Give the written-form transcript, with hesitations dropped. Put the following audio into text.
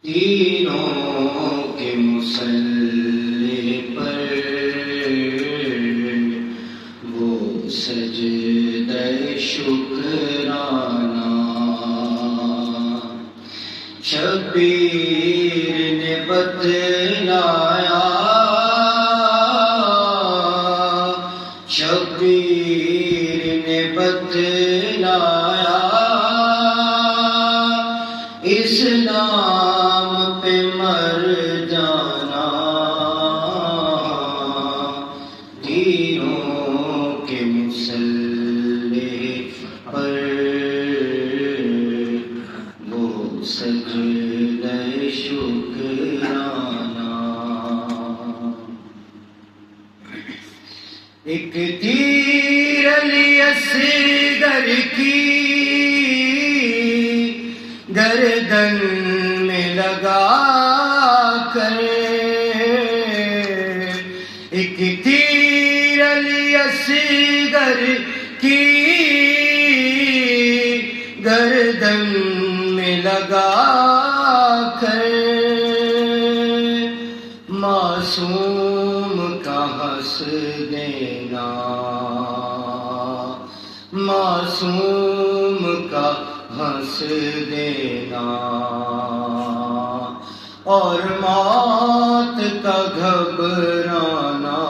تینوں کے مصلی پر وہ سجدہ شکرانہ، شبیر نے بتلایا، شبیر نے بتلایا، اسلام پہ مر جانا، تینوں کے مصلی پر وہ سجدہ شکرانہ۔ ایک تیر علی اصغر کی گردن میں لگا کر، ایک تیر علی اصغر کی گردن میں لگا کر، معصوم کا ہنس دینا، معصوم کا ہنس دینا، اور موت کا گھبرانا،